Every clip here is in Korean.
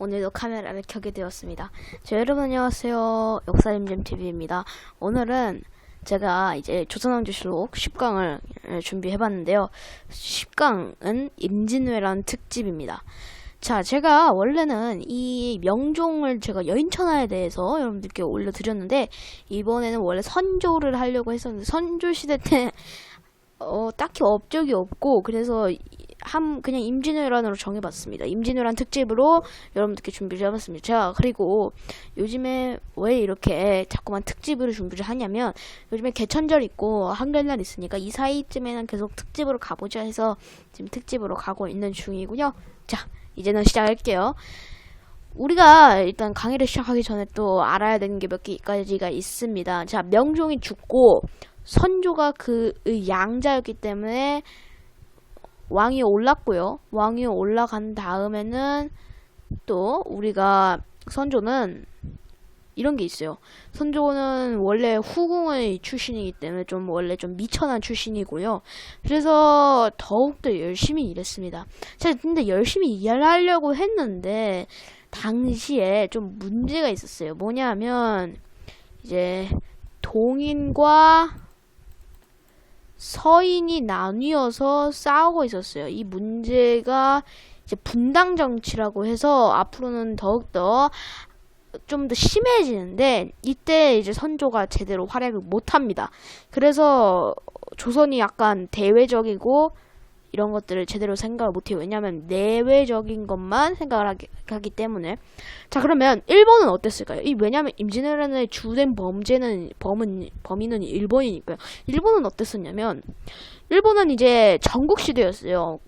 오늘도 카메라를 켜게 되었습니다. 여러분 안녕하세요. 역사림잼TV입니다. 오늘은 제가 이제 조선왕조실록 10강을 준비해봤는데요. 10강은 임진왜란 특집입니다. 자, 제가 원래는 이 명종을 제가 여인천하에 대해서 여러분들께 올려드렸는데, 이번에는 원래 선조를 하려고 했었는데, 선조 시대 때 딱히 업적이 없고, 그래서 그냥 임진왜란으로 정해봤습니다. 임진왜란 특집으로 여러분들께 준비를 해봤습니다. 제가 그리고 요즘에 왜 이렇게 자꾸만 특집으로 준비를 하냐면, 요즘에 개천절 있고 한글날 있으니까 이 사이쯤에는 계속 특집으로 가보자 해서 지금 특집으로 가고 있는 중이고요. 자, 이제는 시작할게요. 우리가 일단 강의를 시작하기 전에 또 알아야 되는 게 몇 가지가 있습니다. 자, 명종이 죽고 선조가 그 양자였기 때문에 왕이 올랐고요. 왕이 올라간 다음에는 또 우리가 선조는 이런 게 있어요. 선조는 원래 후궁의 출신이기 때문에 원래 좀 미천한 출신이고요. 그래서 더욱더 열심히 일했습니다. 제가 근데 열심히 일하려고 했는데 당시에 좀 문제가 있었어요. 뭐냐면 이제 동인과 서인이 나뉘어서 싸우고 있었어요. 이 문제가 이제 분당 정치라고 해서 앞으로는 더욱더 좀 더 심해지는데, 이때 이제 선조가 제대로 활약을 못합니다. 그래서 조선이 약간 대외적이고 이런 것들을 제대로 생각을 못해요. 왜냐하면 내외적인 것만 생각을 하기 때문에. 자, 그러면 일본은 어땠을까요? 왜냐하면 임진왜란의 주된 범인은 일본이니까요. 일본은 어땠었냐면, 일본은 이제 전국시대였어요.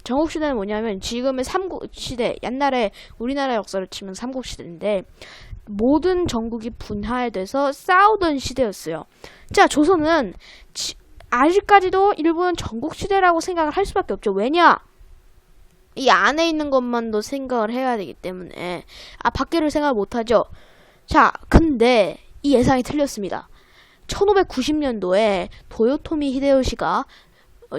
전국시대는 뭐냐면 지금의 삼국시대, 옛날에 우리나라 역사를 치면 삼국시대인데 모든 전국이 분할돼서 싸우던 시대였어요. 자, 조선은 아직까지도 일본은 전국시대라고 생각을 할 수밖에 없죠. 왜냐? 이 안에 있는 것만도 생각을 해야 되기 때문에 밖에를 생각 못하죠. 자, 근데 이 예상이 틀렸습니다. 1590년도에 도요토미 히데요시가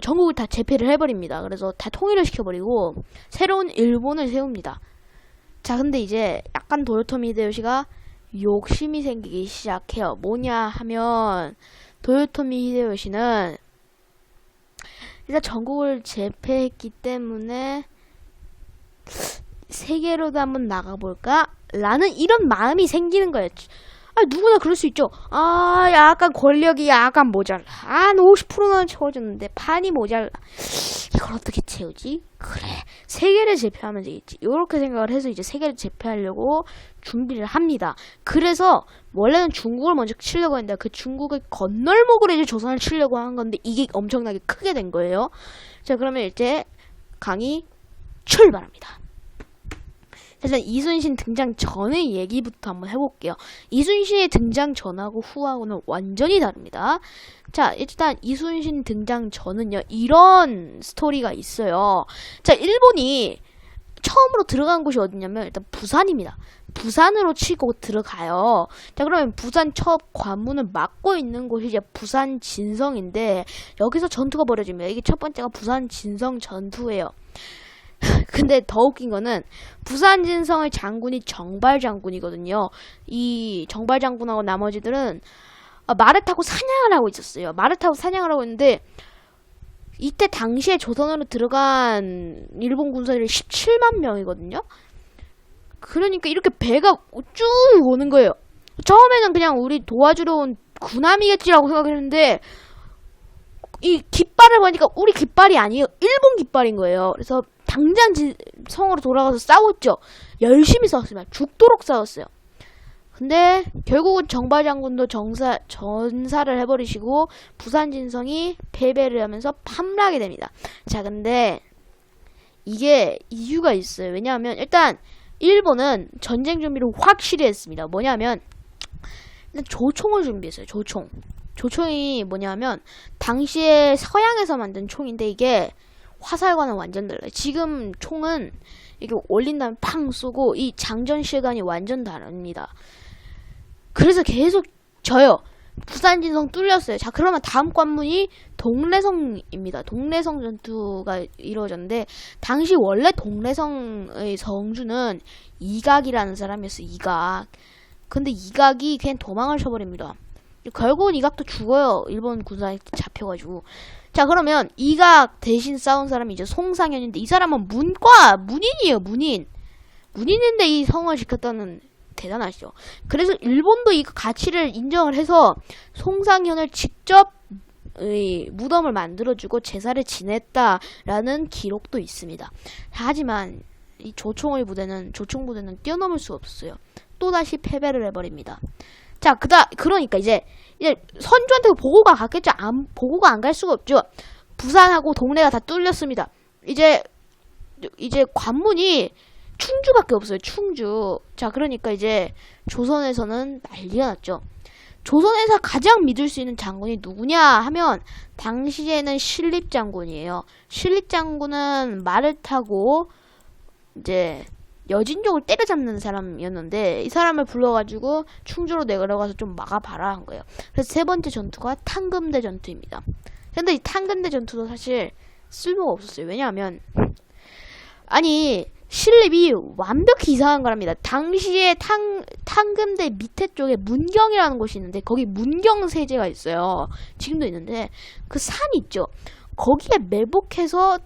전국을 다 제패를 해버립니다. 그래서 다 통일을 시켜버리고 새로운 일본을 세웁니다. 자, 근데 이제 약간 도요토미 히데요시가 욕심이 생기기 시작해요. 뭐냐 하면 도요토미 히데요시는 일단 전국을 제패했기 때문에 세계로도 한번 나가볼까? 라는 이런 마음이 생기는 거예요. 누구나 그럴 수 있죠. 약간 권력이 약간 모자라. 한 50%는 채워줬는데 판이 모자라. 이걸 어떻게 채우지? 그래, 세계를 제패하면 되겠지. 이렇게 생각을 해서 이제 세계를 제패하려고 준비를 합니다. 그래서 원래는 중국을 먼저 치려고 했는데 그 중국의 건널목으로 이제 조선을 치려고 한 건데 이게 엄청나게 크게 된 거예요. 자, 그러면 이제 강의 출발합니다. 일단 이순신 등장 전의 얘기부터 한번 해볼게요. 이순신의 등장 전하고 후하고는 완전히 다릅니다. 자, 일단 이순신 등장 전은요, 이런 스토리가 있어요. 자, 일본이 처음으로 들어간 곳이 어디냐면 일단 부산입니다. 부산으로 치고 들어가요. 자, 그러면 부산 첫 관문을 막고 있는 곳이 이제 부산 진성인데 여기서 전투가 벌어집니다. 이게 첫 번째가 부산 진성 전투예요. 근데 더 웃긴 거는 부산 진성의 장군이 정발 장군이거든요. 이 정발 장군하고 나머지들은 말을 타고 사냥을 하고 있었어요. 말을 타고 사냥을 하고 있는데 이때 당시에 조선으로 들어간 일본 군사들이 17만 명이거든요. 그러니까 이렇게 배가 쭉 오는 거예요. 처음에는 그냥 우리 도와주러 온 군함이겠지라고 생각했는데 이 깃발을 보니까 우리 깃발이 아니에요. 일본 깃발인 거예요. 그래서 당장 성으로 돌아가서 싸웠죠. 열심히 싸웠습니다. 죽도록 싸웠어요. 근데 결국은 정발 장군도 전사를 해버리시고 부산 진성이 패배를 하면서 함락이 됩니다. 자, 근데 이게 이유가 있어요. 왜냐하면 일단 일본은 전쟁 준비를 확실히 했습니다. 뭐냐면 일단 조총을 준비했어요. 조총이 뭐냐면 당시에 서양에서 만든 총인데 이게 화살과는 완전 달라요. 지금 총은 이게 올린 다음에 팡 쏘고 이 장전 시간이 완전 다릅니다. 그래서 계속 져요. 부산진성 뚫렸어요. 자, 그러면 다음 관문이 동래성입니다. 동래성 전투가 이루어졌는데, 당시 원래 동래성의 성주는 이각이라는 사람이었어요. 이각. 근데 이각이 그냥 도망을 쳐버립니다. 결국은 이각도 죽어요. 일본 군사에 잡혀가지고. 자, 그러면 이각 대신 싸운 사람이 이제 송상현인데, 이 사람은 문인이에요. 문인인데 이 성을 지켰다는, 대단하시죠. 그래서 일본도 이 가치를 인정을 해서 송상현을 직접 무덤을 만들어주고 제사를 지냈다라는 기록도 있습니다. 하지만 이 조총의 부대는 뛰어넘을 수 없어요. 또다시 패배를 해버립니다. 자, 그러니까 이제 선주한테 보고가 갔겠죠. 보고가 안 갈 수가 없죠. 부산하고 동래가 다 뚫렸습니다. 이제 관문이 충주밖에 없어요. 충주. 자, 그러니까 이제 조선에서는 난리가 났죠. 조선에서 가장 믿을 수 있는 장군이 누구냐 하면 당시에는 신립장군이에요. 신립장군은 말을 타고 이제 여진족을 때려잡는 사람이었는데, 이 사람을 불러가지고 충주로 내려가서 좀 막아봐라 한 거예요. 그래서 세 번째 전투가 탕금대 전투입니다. 근데 이 탕금대 전투도 사실 쓸모가 없었어요. 왜냐하면 신립이 완벽히 이상한 거랍니다. 당시에 탕금대 밑에 쪽에 문경이라는 곳이 있는데, 거기 문경세제가 있어요. 지금도 있는데, 그 산이 있죠. 거기에 매복해서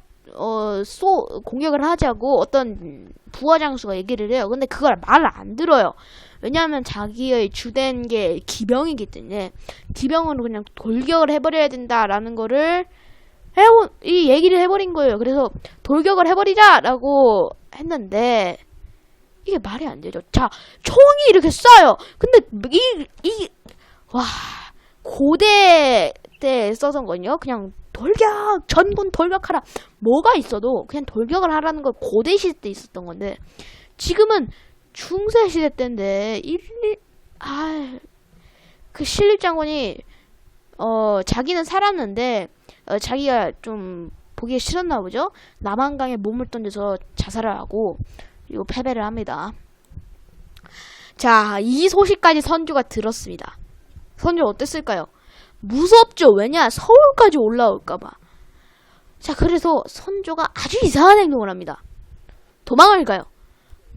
공격을 하자고 어떤 부하장수가 얘기를 해요. 근데 그걸 말을 안 들어요. 왜냐하면 자기의 주된 게 기병이기 때문에 기병으로 그냥 돌격을 해버려야 된다라는 거를 이 얘기를 해버린 거예요. 그래서 돌격을 해버리자라고 했는데 이게 말이 안 되죠. 자, 총이 이렇게 쏴요. 근데 고대 때 써던 건요, 그냥 전군 돌격하라. 뭐가 있어도 그냥 돌격을 하라는 걸 고대 시대 때 있었던 건데, 지금은 중세 시대 때인데, 그 신립장군이, 자기는 살았는데, 자기가 좀 보기 싫었나 보죠? 남한강에 몸을 던져서 자살을 하고, 그리고 패배를 합니다. 자, 이 소식까지 선주가 들었습니다. 선주 어땠을까요? 무섭죠. 왜냐? 서울까지 올라올까봐. 자, 그래서 선조가 아주 이상한 행동을 합니다. 도망을 가요.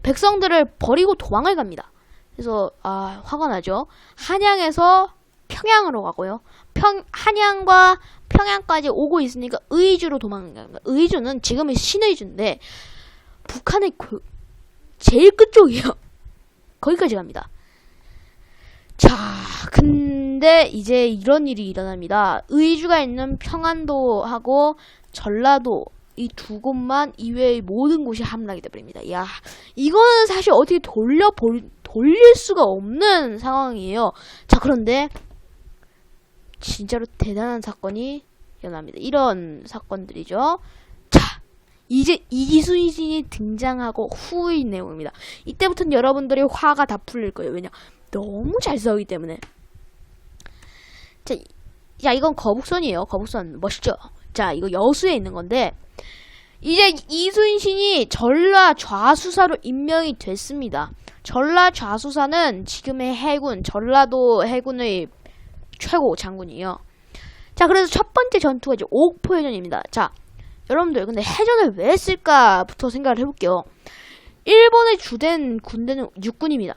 백성들을 버리고 도망을 갑니다. 그래서 화가 나죠. 한양에서 평양으로 가고요. 한양과 평양까지 오고 있으니까 의주로 도망갑니다. 의주는 지금의 신의주인데 북한의 제일 끝쪽이에요. 거기까지 갑니다. 자, 근데 이제 이런 일이 일어납니다. 의주가 있는 평안도하고 전라도 이 두 곳만 이외의 모든 곳이 함락이 되버립니다. 야, 이거는 사실 어떻게 돌릴 수가 없는 상황이에요. 자, 그런데 진짜로 대단한 사건이 일어납니다. 이런 사건들이죠. 자, 이제 이순신이 등장하고 후의 내용입니다. 이때부터는 여러분들의 화가 다 풀릴 거예요. 왜냐? 너무 잘 싸우기 때문에. 자, 이건 거북선이에요. 거북선 멋있죠? 자, 이거 여수에 있는 건데, 이제 이순신이 전라 좌수사로 임명이 됐습니다. 전라 좌수사는 지금의 해군, 전라도 해군의 최고 장군이에요. 자, 그래서 첫 번째 전투가 이제 옥포해전입니다. 자, 여러분들, 근데 해전을 왜 했을까부터 생각을 해볼게요. 일본의 주된 군대는 육군입니다.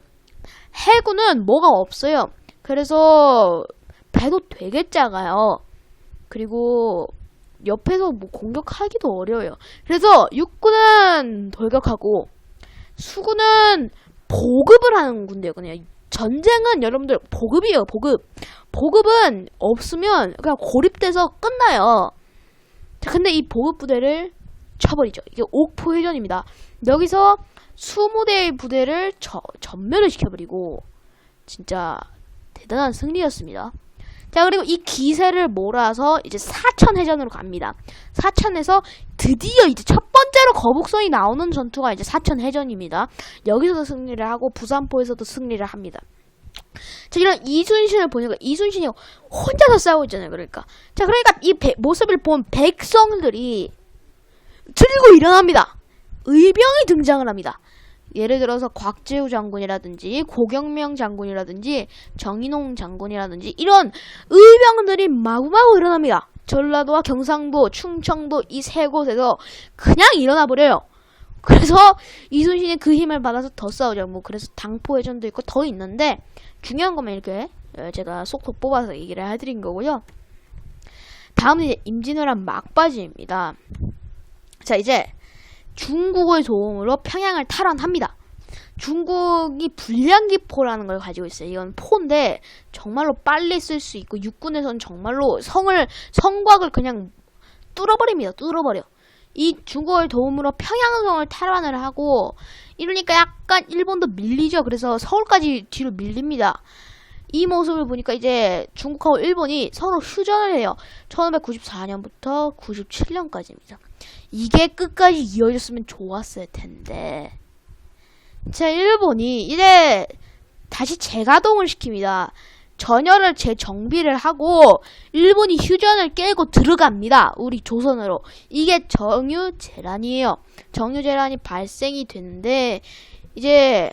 해군은 뭐가 없어요. 그래서 배도 되게 작아요. 그리고 옆에서 뭐 공격하기도 어려워요. 그래서 육군은 돌격하고 수군은 보급을 하는 군대거든요. 전쟁은 여러분들 보급이에요. 보급은 없으면 그냥 고립돼서 끝나요. 자, 근데 이 보급 부대를 쳐버리죠. 이게 옥포해전입니다. 여기서 20대의 부대를 전멸을 시켜버리고 진짜 대단한 승리였습니다. 자, 그리고 이 기세를 몰아서 이제 사천해전으로 갑니다. 사천에서 드디어 이제 첫 번째로 거북선이 나오는 전투가 이제 사천해전입니다. 여기서도 승리를 하고 부산포에서도 승리를 합니다. 자, 이런 이순신을 보니까 이순신이 혼자서 싸우고 있잖아요. 그러니까 이 모습을 본 백성들이 들고 일어납니다. 의병이 등장을 합니다. 예를 들어서 곽재우 장군이라든지 고경명 장군이라든지 정인홍 장군이라든지 이런 의병들이 마구마구 일어납니다. 전라도와 경상도, 충청도 이 세 곳에서 그냥 일어나 버려요. 그래서 이순신이 그 힘을 받아서 더 싸우죠. 뭐 그래서 당포해전도 있고 더 있는데 중요한 것만 이렇게 제가 쏙쏙 뽑아서 얘기를 해드린 거고요. 다음은 이제 임진왜란 막바지입니다. 자, 이제 중국의 도움으로 평양을 탈환합니다. 중국이 불량기포라는 걸 가지고 있어요. 이건 포인데 정말로 빨리 쓸 수 있고 육군에서는 정말로 성곽을 그냥 뚫어버립니다. 뚫어버려. 이 중국의 도움으로 평양성을 탈환을 하고 이러니까 약간 일본도 밀리죠. 그래서 서울까지 뒤로 밀립니다. 이 모습을 보니까 이제 중국하고 일본이 서로 휴전을 해요. 1594년부터 97년까지입니다. 이게 끝까지 이어졌으면 좋았을 텐데. 자, 일본이 이제 다시 재가동을 시킵니다. 전열을 재정비를 하고 일본이 휴전을 깨고 들어갑니다. 우리 조선으로. 이게 정유재란이에요. 정유재란이 발생이 되는데 이제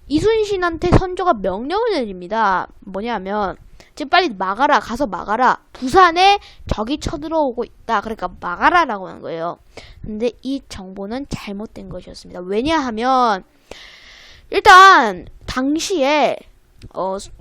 이순신한테 선조가 명령을 내립니다. 뭐냐면 지금 빨리 막아라. 가서 막아라. 부산에 적이 쳐들어오고 있다. 그러니까 막아라라고 하는 거예요. 근데 이 정보는 잘못된 것이었습니다. 왜냐하면 일단 당시에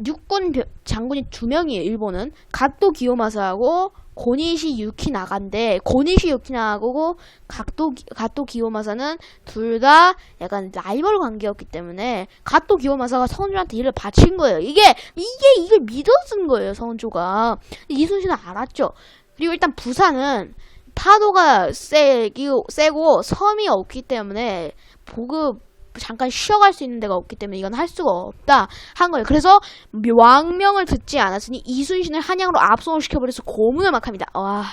육군 장군이 2명이에요. 일본은 가토 기요마사하고 고니시 유키나가인데 고니시 유키나가고 가토 기요마사는 둘 다 약간 라이벌 관계였기 때문에 가토 기요마사가 선조한테 일을 바친 거예요. 이걸 믿어준 거예요. 선조가. 이순신은 알았죠. 그리고 일단 부산은 파도가 세고 섬이 없기 때문에 보급 잠깐 쉬어갈 수 있는 데가 없기 때문에 이건 할 수가 없다 한 거예요. 그래서 왕명을 듣지 않았으니 이순신을 한양으로 압송을 시켜버려서 고문을 막 합니다. 와,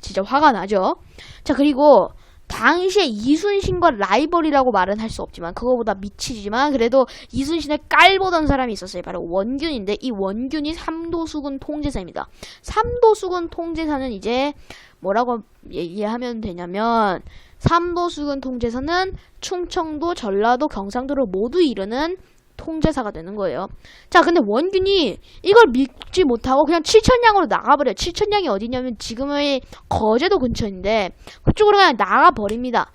진짜 화가 나죠. 자, 그리고 당시에 이순신과 라이벌이라고 말은 할 수 없지만 그거보다 미치지만 그래도 이순신을 깔보던 사람이 있었어요. 바로 원균인데 이 원균이 삼도수군 통제사입니다. 삼도수군 통제사는 이제 뭐라고 얘기하면 되냐면 삼도수군 통제사는 충청도, 전라도, 경상도를 모두 이루는 통제사가 되는 거예요. 자, 근데 원균이 이걸 믿지 못하고 그냥 칠천량으로 나가버려요. 칠천량이 어디냐면 지금의 거제도 근처인데 그쪽으로 그냥 나가버립니다.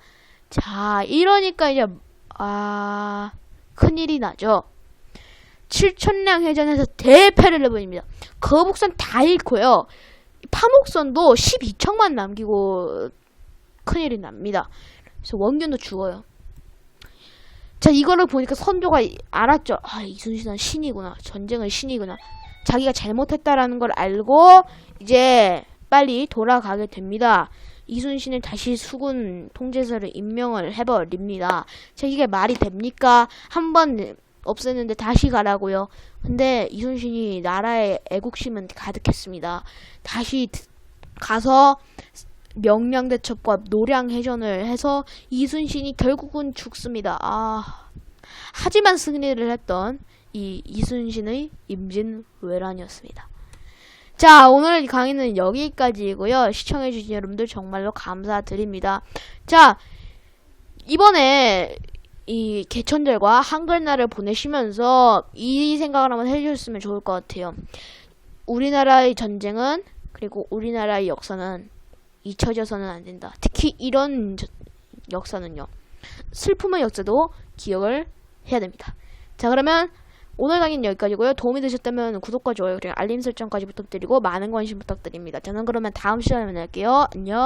자, 이러니까 이제 큰일이 나죠. 칠천량 해전에서 대패를 내버립니다. 거북선 다 잃고요. 파목선도 12척만 남기고 큰일이 납니다. 그래서 원균도 죽어요. 자, 이거를 보니까 선조가 알았죠. 이순신은 신이구나. 전쟁은 신이구나. 자기가 잘못했다라는 걸 알고 이제 빨리 돌아가게 됩니다. 이순신을 다시 수군 통제사를 임명을 해버립니다. 자, 이게 말이 됩니까? 한번 없앴는데 다시 가라고요. 근데 이순신이 나라의 애국심은 가득했습니다. 다시 가서 명량대첩과 노량해전을 해서 이순신이 결국은 죽습니다. 하지만 승리를 했던 이 이순신의 임진왜란이었습니다. 자, 오늘 강의는 여기까지이고요. 시청해주신 여러분들 정말로 감사드립니다. 자, 이번에 이 개천절과 한글날을 보내시면서 이 생각을 한번 해주셨으면 좋을 것 같아요. 우리나라의 전쟁은 그리고 우리나라의 역사는 잊혀져서는 안 된다. 특히 이런 역사는요. 슬픔의 역사도 기억을 해야 됩니다. 자, 그러면 오늘 강의는 여기까지고요. 도움이 되셨다면 구독과 좋아요 그리고 알림 설정까지 부탁드리고 많은 관심 부탁드립니다. 저는 그러면 다음 시간에 만날게요. 안녕.